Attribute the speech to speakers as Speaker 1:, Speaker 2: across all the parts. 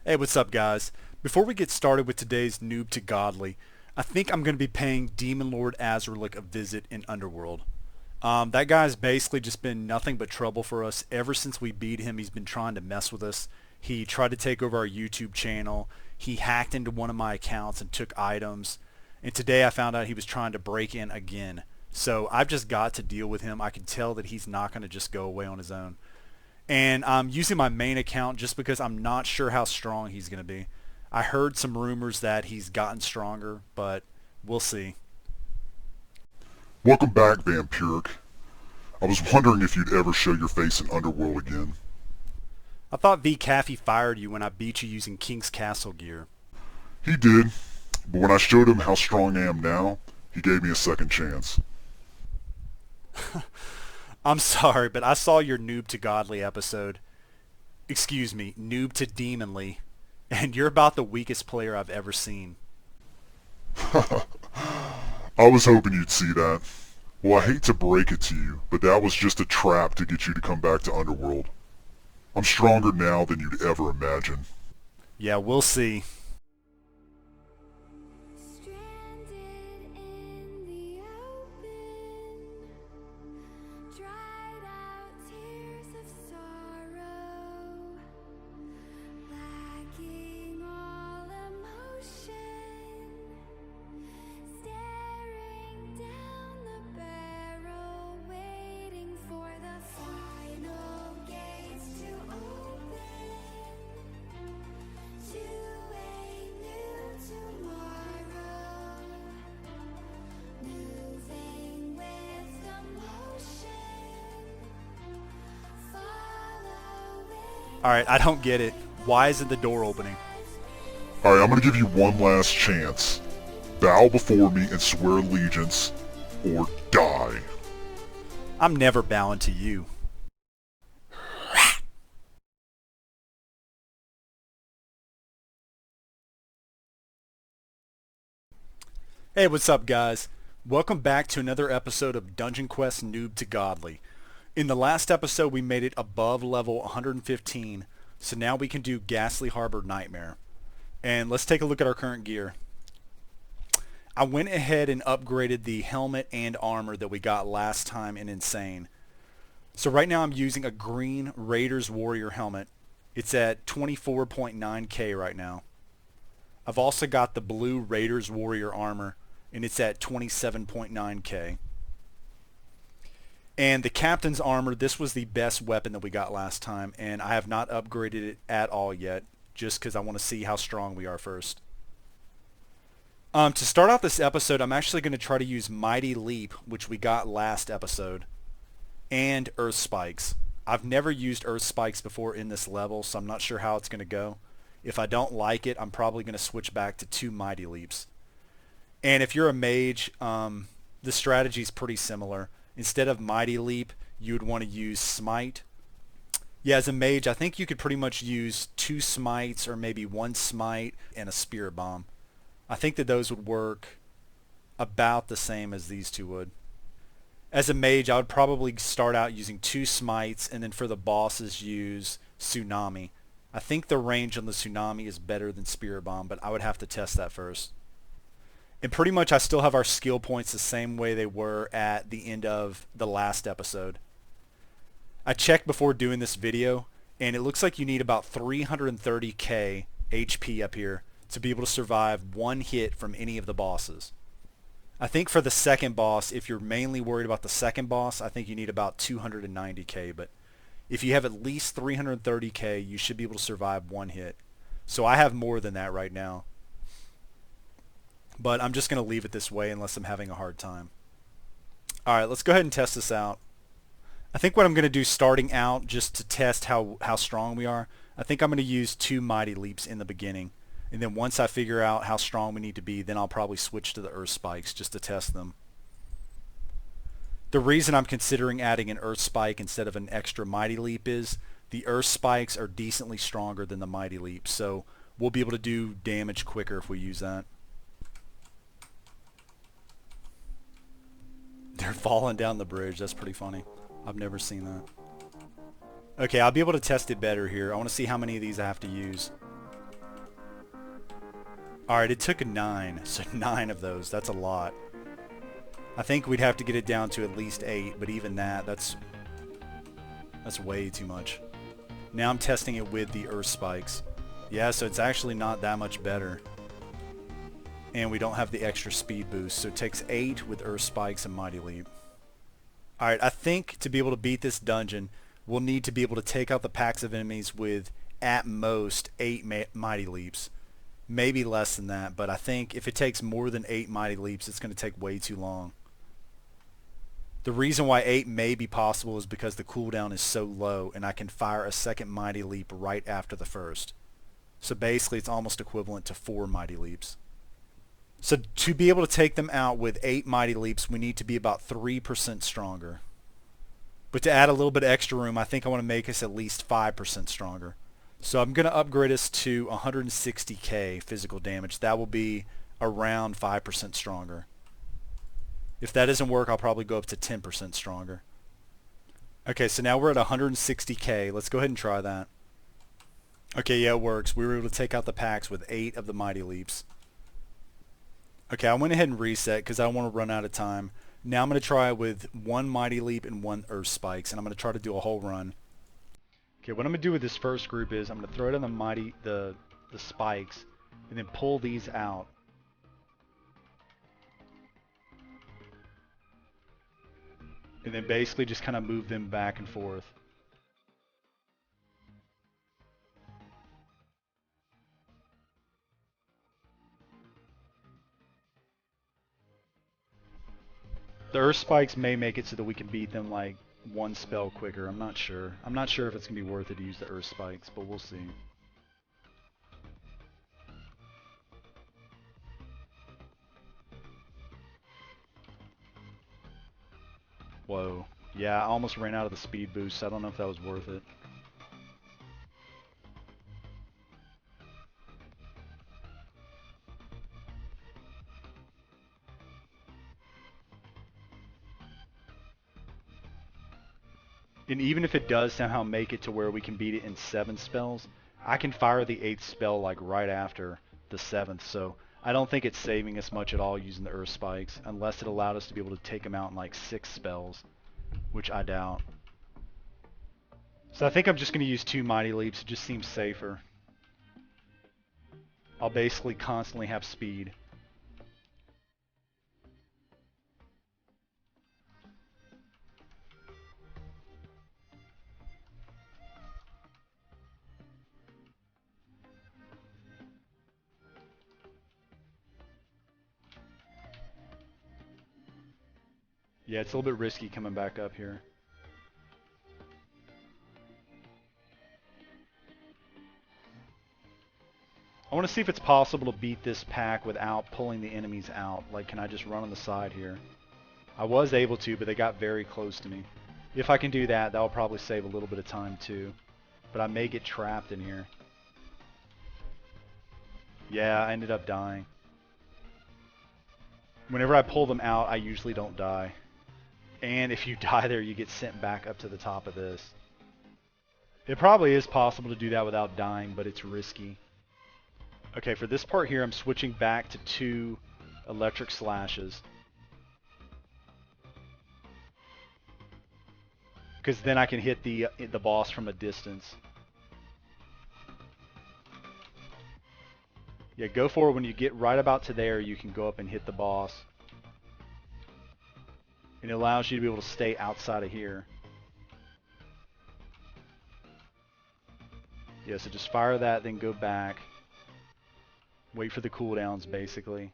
Speaker 1: Hey, what's up guys? Before we get started with today's Noob to Godly, I think I'm going to be paying Demon Lord Azraelic a visit in Underworld. That guy's basically just been nothing but trouble for us. Ever since we beat him, he's been trying to mess with us. He tried to take over our YouTube channel. He hacked into one of my accounts and took items. And today I found out he was trying to break in again. So I've just got to deal with him. I can tell that he's not going to just go away on his own. And I'm using my main account just because I'm not sure how strong he's going to be. I heard some rumors that he's gotten stronger, but we'll see.
Speaker 2: Welcome back, Vampiric. I was wondering if you'd ever show your face in Underworld again.
Speaker 1: I thought V. Caffey fired you when I beat you using King's Castle gear.
Speaker 2: He did, but when I showed him how strong I am now, he gave me a second chance.
Speaker 1: I'm sorry, but I saw your Noob to Godly episode. Excuse me, Noob to Demonly. And you're about the weakest player I've ever seen.
Speaker 2: I was hoping you'd see that. Well, I hate to break it to you, but that was just a trap to get you to come back to Underworld. I'm stronger now than you'd ever imagine.
Speaker 1: Yeah, we'll see. Alright, I don't get it. Why isn't the door opening?
Speaker 2: Alright, I'm gonna give you one last chance. Bow before me and swear allegiance, or die.
Speaker 1: I'm never bowing to you. Hey, what's up guys? Welcome back to another episode of Dungeon Quest Noob to Godly. In the last episode we made it above level 115, so now we can do Ghastly Harbor Nightmare. And let's take a look at our current gear. I went ahead and upgraded the helmet and armor that we got last time in Insane. So right now I'm using a green Raiders Warrior helmet. It's at 24.9k right now. I've also got the blue Raiders Warrior armor, and it's at 27.9k. And the captain's armor, this was the best weapon that we got last time, and I have not upgraded it at all yet, just because I want to see how strong we are first. To start off this episode, I'm actually going to try to use Mighty Leap, which we got last episode, and Earth Spikes. I've never used Earth Spikes before in this level, so I'm not sure how it's going to go. If I don't like it, I'm probably going to switch back to 2 Mighty Leaps. And if you're a mage, the strategy is pretty similar. Instead of Mighty Leap, you would want to use Smite. Yeah, as a mage, I think you could pretty much use 2 Smites or maybe 1 Smite and a Spirit Bomb. I think that those would work about the same as these two would. As a mage, I would probably start out using 2 Smites and then for the bosses use Tsunami. I think the range on the Tsunami is better than Spirit Bomb, but I would have to test that first. And pretty much I still have our skill points the same way they were at the end of the last episode. I checked before doing this video, and it looks like you need about 330k HP up here to be able to survive 1 hit from any of the bosses. I think for the second boss, if you're mainly worried about the second boss, I think you need about 290k, but if you have at least 330k, you should be able to survive 1 hit. So I have more than that right now. But I'm just going to leave it this way unless I'm having a hard time. Alright, let's go ahead and test this out. I think what I'm going to do starting out, just to test how strong we are, I think I'm going to use 2 Mighty Leaps in the beginning. And then once I figure out how strong we need to be, then I'll probably switch to the Earth Spikes just to test them. The reason I'm considering adding an Earth Spike instead of an extra Mighty Leap is the Earth Spikes are decently stronger than the Mighty Leap, so we'll be able to do damage quicker if we use that. They're falling down the bridge. That's pretty funny. I've never seen that. Okay, I'll be able to test it better here. I want to see how many of these I have to use. Alright, it took a 9, so 9 of those. That's a lot. I think we'd have to get it down to at least 8, but even that's way too much. Now I'm testing it with the earth spikes. Yeah, so it's actually not that much better. And we don't have the extra speed boost, so it takes 8 with earth spikes and mighty leap. Alright, I think to be able to beat this dungeon, we'll need to be able to take out the packs of enemies with, at most, 8 mighty leaps. Maybe less than that, but I think if it takes more than 8 mighty leaps, it's going to take way too long. The reason why 8 may be possible is because the cooldown is so low, and I can fire a second mighty leap right after the first. So basically, it's almost equivalent to 4 mighty leaps. So to be able to take them out with 8 mighty leaps, we need to be about 3% stronger. But to add a little bit of extra room, I think I want to make us at least 5% stronger. So I'm going to upgrade us to 160k physical damage. That will be around 5% stronger. If that doesn't work, I'll probably go up to 10% stronger. Okay, so now we're at 160k. Let's go ahead and try that. Okay, yeah, it works. We were able to take out the packs with 8 of the mighty leaps. Okay, I went ahead and reset because I don't want to run out of time. Now I'm going to try it with 1 mighty leap and 1 earth spikes, and I'm going to try to do a whole run. Okay, what I'm going to do with this first group is I'm going to throw it on the spikes and then pull these out. And then basically just kind of move them back and forth. The earth spikes may make it so that we can beat them like 1 spell quicker. I'm not sure. I'm not sure if it's going to be worth it to use the earth spikes, but we'll see. Whoa. Yeah, I almost ran out of the speed boost. I don't know if that was worth it. And even if it does somehow make it to where we can beat it in 7 spells, I can fire the 8th spell like right after the 7th, so I don't think it's saving us much at all using the earth spikes, unless it allowed us to be able to take them out in like 6 spells, which I doubt. So I think I'm just going to use 2 mighty leaps. It just seems safer. I'll basically constantly have speed. Yeah, it's a little bit risky coming back up here. I want to see if it's possible to beat this pack without pulling the enemies out. Like, can I just run on the side here? I was able to, but they got very close to me. If I can do that, that'll probably save a little bit of time too. But I may get trapped in here. Yeah, I ended up dying. Whenever I pull them out, I usually don't die. And if you die there, you get sent back up to the top of this. It probably is possible to do that without dying, but it's risky. Okay, for this part here, I'm switching back to 2 electric slashes. Because then I can hit the boss from a distance. Yeah, go for it. When you get right about to there, you can go up and hit the boss. And it allows you to be able to stay outside of here. Yeah, so just fire that, then go back. Wait for the cooldowns, basically.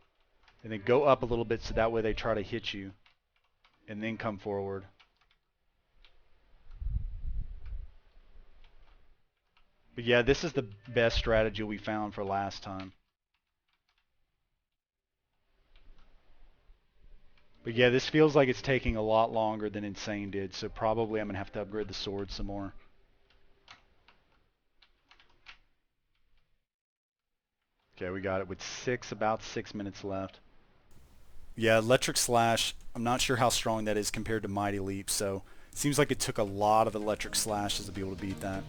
Speaker 1: And then go up a little bit so that way they try to hit you. And then come forward. But yeah, this is the best strategy we found for last time. But yeah, this feels like it's taking a lot longer than Insane did, so probably I'm going to have to upgrade the sword some more. Okay, we got it with about 6 minutes left. Yeah, Electric Slash, I'm not sure how strong that is compared to Mighty Leap, so it seems like it took a lot of Electric Slashes to be able to beat that.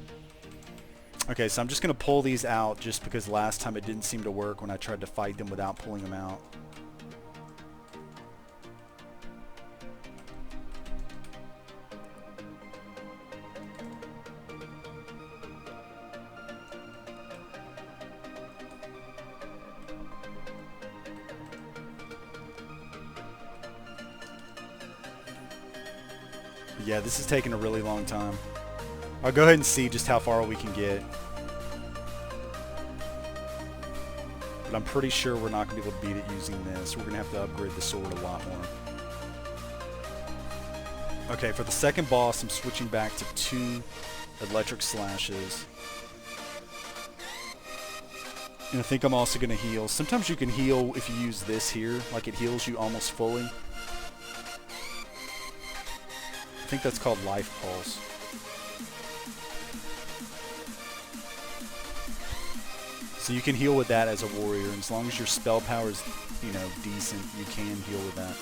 Speaker 1: Okay, so I'm just going to pull these out just because last time it didn't seem to work when I tried to fight them without pulling them out. Yeah, this is taking a really long time. I'll go ahead and see just how far we can get. But I'm pretty sure we're not going to be able to beat it using this. We're going to have to upgrade the sword a lot more. Okay, for the second boss, I'm switching back to 2 electric slashes. And I think I'm also going to heal. Sometimes you can heal if you use this here. Like it heals you almost fully. I think that's called Life Pulse. So you can heal with that as a warrior, and as long as your spell power is, you know, decent, you can heal with that.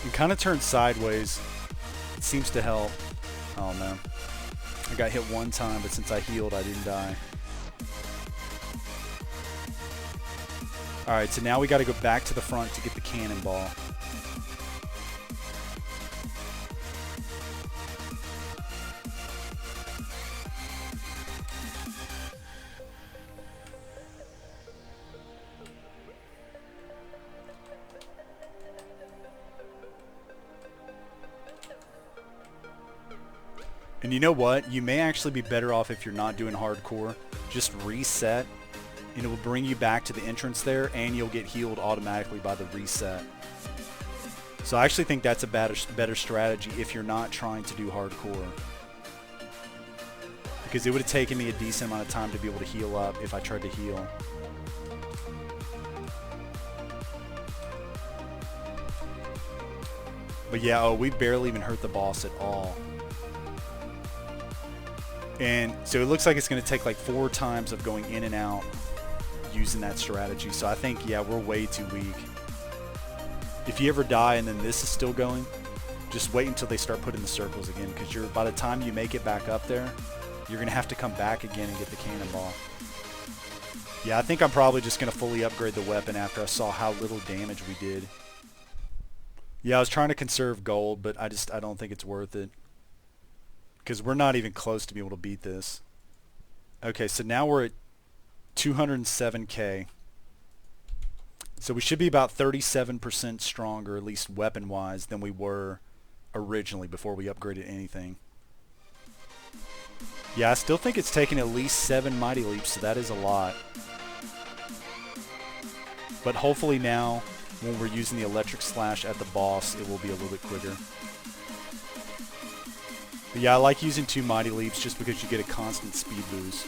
Speaker 1: You kind of turn sideways. It seems to help. Oh no. I got hit one time, but since I healed, I didn't die. Alright, so now we got to go back to the front to get the cannonball. And you know what? You may actually be better off if you're not doing hardcore. Just reset, and it will bring you back to the entrance there, and you'll get healed automatically by the reset. So I actually think that's a better strategy if you're not trying to do hardcore. Because it would have taken me a decent amount of time to be able to heal up if I tried to heal. But yeah, oh, we barely even hurt the boss at all. And so it looks like it's going to take like 4 times of going in and out using that strategy. So I think, yeah, we're way too weak. If you ever die and then this is still going, just wait until they start putting the circles again, because by the time you make it back up there, you're going to have to come back again and get the cannonball. Yeah, I think I'm probably just going to fully upgrade the weapon after I saw how little damage we did. Yeah, I was trying to conserve gold, but I don't think it's worth it. Because we're not even close to be able to beat this. Okay, so now we're at 207k. So we should be about 37% stronger, at least weapon-wise, than we were originally before we upgraded anything. Yeah, I still think it's taken at least 7 Mighty Leaps, so that is a lot. But hopefully now, when we're using the Electric Slash at the boss, it will be a little bit quicker. But yeah, I like using 2 Mighty Leaps just because you get a constant speed boost.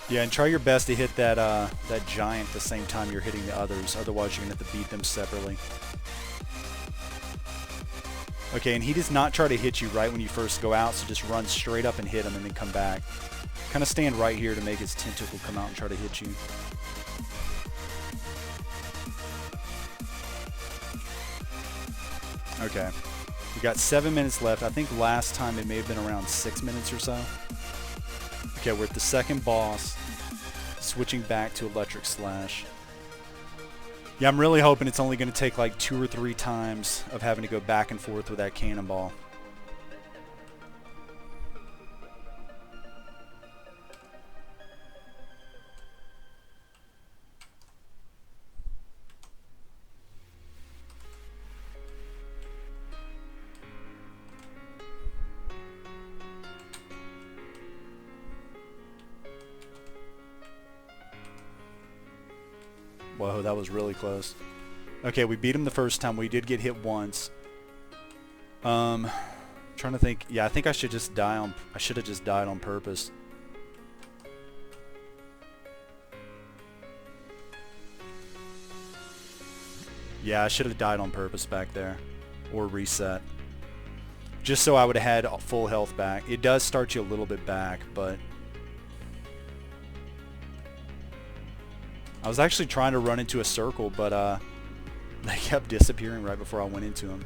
Speaker 1: Yeah, and try your best to hit that that giant at the same time you're hitting the others. Otherwise, you're going to have to beat them separately. Okay, and he does not try to hit you right when you first go out, so just run straight up and hit him and then come back. Kind of stand right here to make his tentacle come out and try to hit you. Okay, we got 7 minutes left. I think last time it may have been around 6 minutes or so. Okay, we're at the second boss, switching back to Electric Slash. Yeah, I'm really hoping it's only going to take like 2 or 3 times of having to go back and forth with that cannonball. Whoa, that was really close. Okay, we beat him the first time. We did get hit once. Trying to think. Yeah, I think I should just die on. I should have just died on purpose. Yeah, I should have died on purpose back there, or reset, just so I would have had full health back. It does start you a little bit back, but I was actually trying to run into a circle, but they kept disappearing right before I went into them.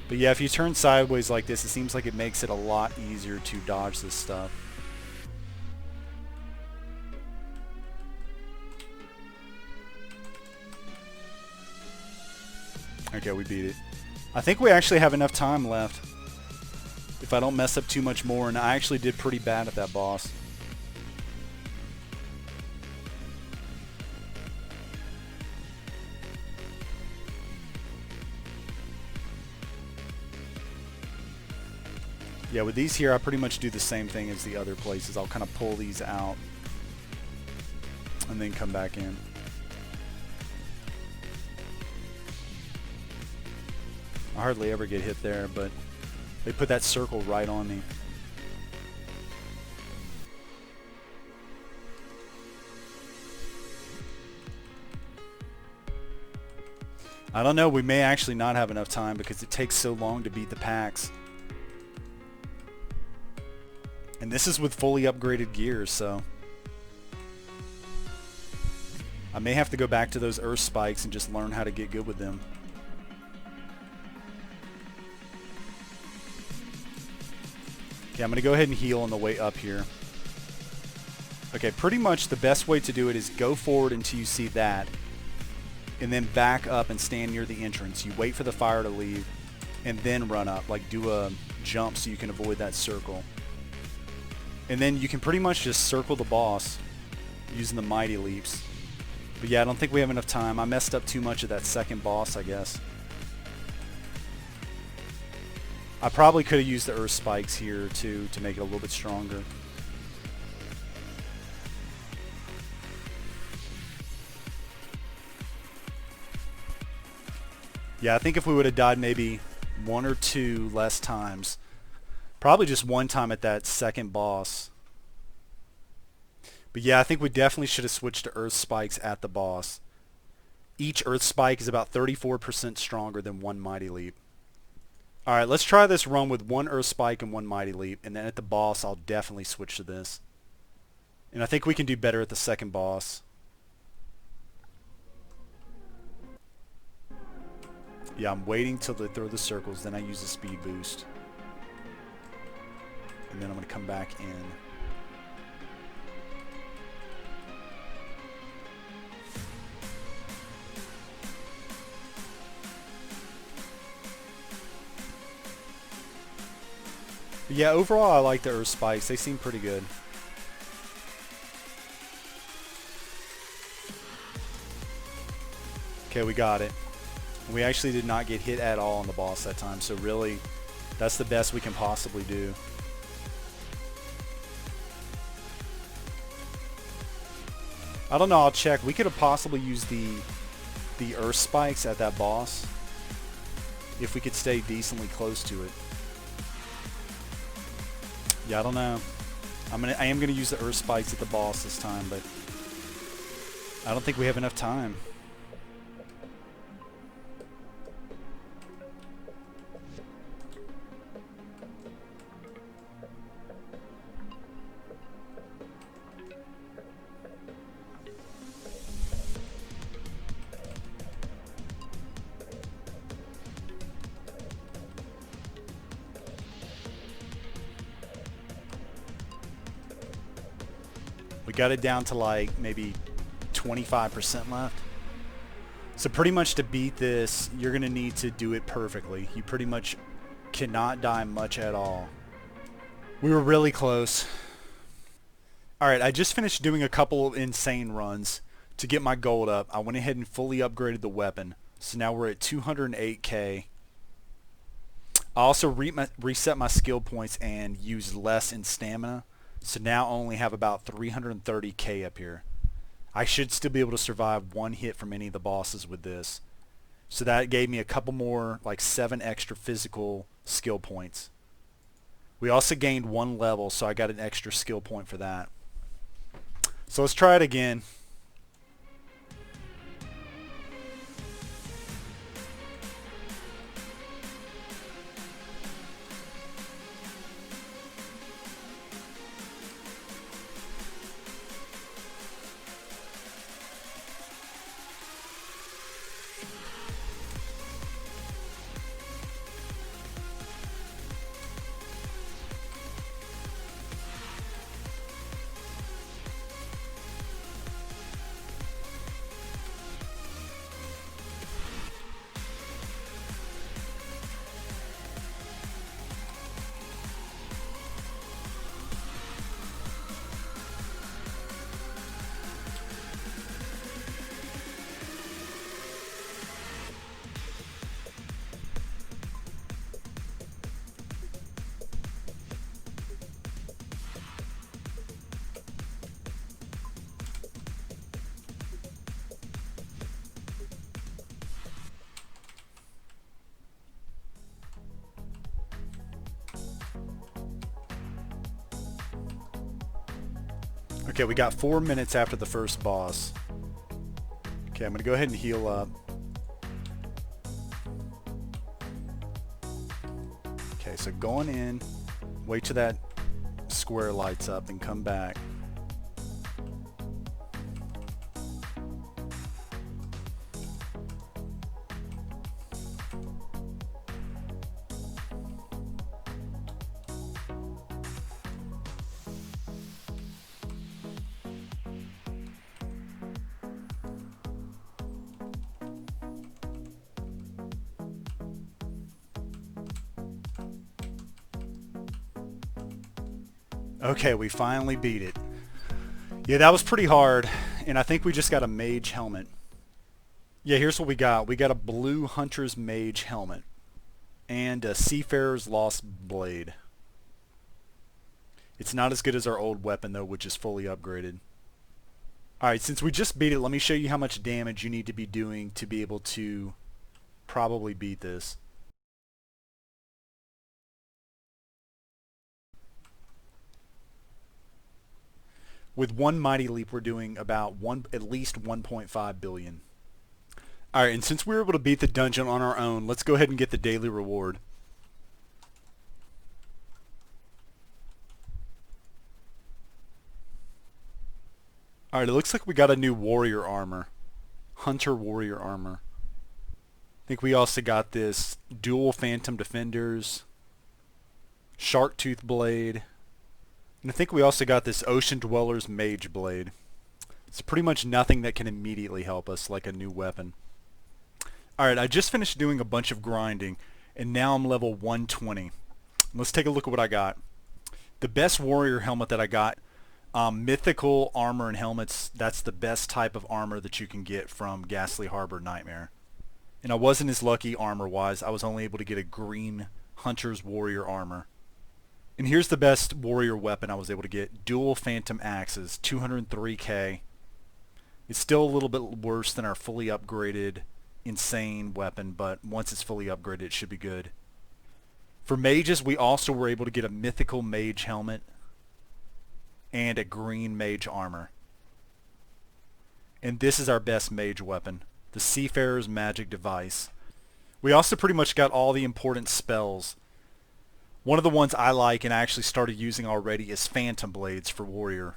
Speaker 1: But yeah, if you turn sideways like this, it seems like it makes it a lot easier to dodge this stuff. Okay, we beat it. I think we actually have enough time left. If I don't mess up too much more, and I actually did pretty bad at that boss. Yeah, with these here, I pretty much do the same thing as the other places. I'll kind of pull these out and then come back in. I hardly ever get hit there, but they put that circle right on me. I don't know, we may actually not have enough time because it takes so long to beat the packs. And this is with fully upgraded gears, so I may have to go back to those earth spikes and just learn how to get good with them. Okay, I'm going to go ahead and heal on the way up here. Okay, pretty much the best way to do it is go forward until you see that, and then back up and stand near the entrance. You wait for the fire to leave, and then run up. Like, do a jump so you can avoid that circle. And then you can pretty much just circle the boss using the mighty leaps. But yeah, I don't think we have enough time. I messed up too much of that second boss, I guess. I probably could have used the earth spikes here too to make it a little bit stronger. Yeah, I think if we would have died maybe 1 or 2 less times, probably just 1 time at that second boss. But yeah, I think we definitely should have switched to earth spikes at the boss. Each earth spike is about 34% stronger than 1 mighty leap. Alright, let's try this run with 1 earth spike and 1 mighty leap, and then at the boss I'll definitely switch to this. And I think we can do better at the second boss. Yeah, I'm waiting till they throw the circles, then I use the speed boost. And then I'm going to come back in. But yeah, overall I like the earth spikes. They seem pretty good. Okay, we got it. We actually did not get hit at all on the boss that time, so really, that's the best we can possibly do. I don't know, I'll check. We could have possibly used the earth spikes at that boss if we could stay decently close to it. Yeah, I don't know. I am gonna use the earth spikes at the boss this time, but I don't think we have enough time. We got it down to like maybe 25% left. So pretty much to beat this, you're going to need to do it perfectly. You pretty much cannot die much at all. We were really close. Alright, I just finished doing a couple of insane runs to get my gold up. I went ahead and fully upgraded the weapon. So now we're at 208k. I also reset my skill points and used less in stamina. So now I only have about 330k up here. I should still be able to survive 1 hit from any of the bosses with this. So that gave me a couple more, like 7 extra physical skill points. We also gained 1 level, so I got an extra skill point for that. So let's try it again. Okay, we got 4 minutes after the first boss. Okay, I'm going to go ahead and heal up. Okay, so going in, wait till that square lights up and come back. Okay, we finally beat it. Yeah, that was pretty hard, and I think we just got a mage helmet. Yeah, here's what we got. We got a blue hunter's mage helmet and a seafarer's lost blade. It's not as good as our old weapon though, which is fully upgraded. Alright, since we just beat it, let me show you how much damage you need to be doing to be able to probably beat this. With one mighty leap, we're doing about at least 1.5 billion. Alright, and since we were able to beat the dungeon on our own, let's go ahead and get the daily reward. Alright, it looks like we got a new warrior armor. Hunter warrior armor. I think we also got this dual phantom defenders, shark tooth blade, and I think we also got this ocean dweller's mage blade. It's pretty much nothing that can immediately help us like a new weapon. Alright, I just finished doing a bunch of grinding and now I'm level 120. Let's take a look at what I got. The best warrior helmet that I got, mythical armor and helmets, that's the best type of armor that you can get from Ghastly Harbor Nightmare. And I wasn't as lucky armor-wise. I was only able to get a green hunter's warrior armor. And here's the best warrior weapon I was able to get. Dual phantom axes, 203k. It's still a little bit worse than our fully upgraded insane weapon, but once it's fully upgraded it should be good. For mages, we also were able to get a mythical mage helmet and a green mage armor. And this is our best mage weapon, the Seafarer's Magic Device. We also pretty much got all the important spells. One of the ones I like and I actually started using already is Phantom Blades for Warrior.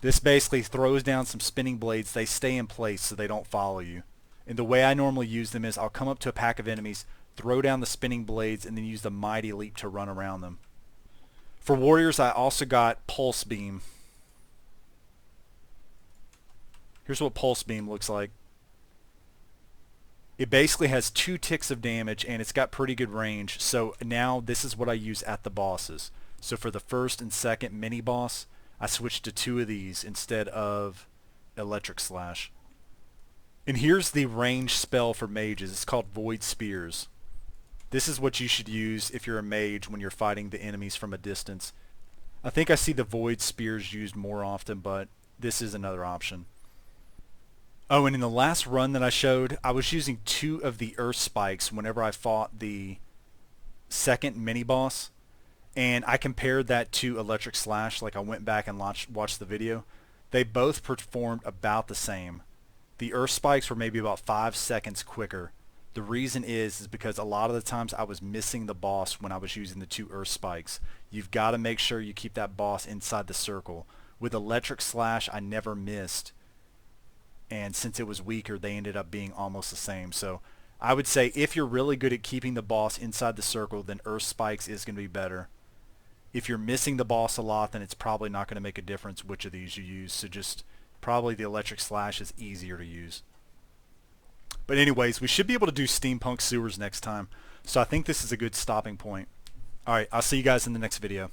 Speaker 1: This basically throws down some spinning blades. They stay in place so they don't follow you. And the way I normally use them is I'll come up to a pack of enemies, throw down the spinning blades, and then use the Mighty Leap to run around them. For warriors, I also got Pulse Beam. Here's what Pulse Beam looks like. It basically has 2 ticks of damage and it's got pretty good range. So now this is what I use at the bosses. So for the first and second mini boss, I switched to 2 of these instead of Electric Slash. And here's the range spell for mages. It's called Void Spears. This is what you should use if you're a mage when you're fighting the enemies from a distance. I think I see the Void Spears used more often, but this is another option. Oh, and in the last run that I showed, I was using 2 of the Earth Spikes whenever I fought the second mini-boss. And I compared that to Electric Slash, like I went back and watched the video. They both performed about the same. The Earth Spikes were maybe about 5 seconds quicker. The reason is because a lot of the times I was missing the boss when I was using the 2 Earth Spikes. You've got to make sure you keep that boss inside the circle. With Electric Slash, I never missed. And since it was weaker, they ended up being almost the same. So I would say if you're really good at keeping the boss inside the circle, then Earth Spikes is going to be better. If you're missing the boss a lot, then it's probably not going to make a difference which of these you use. So just probably the Electric Slash is easier to use. But anyways, we should be able to do Steampunk Sewers next time. So I think this is a good stopping point. Alright, I'll see you guys in the next video.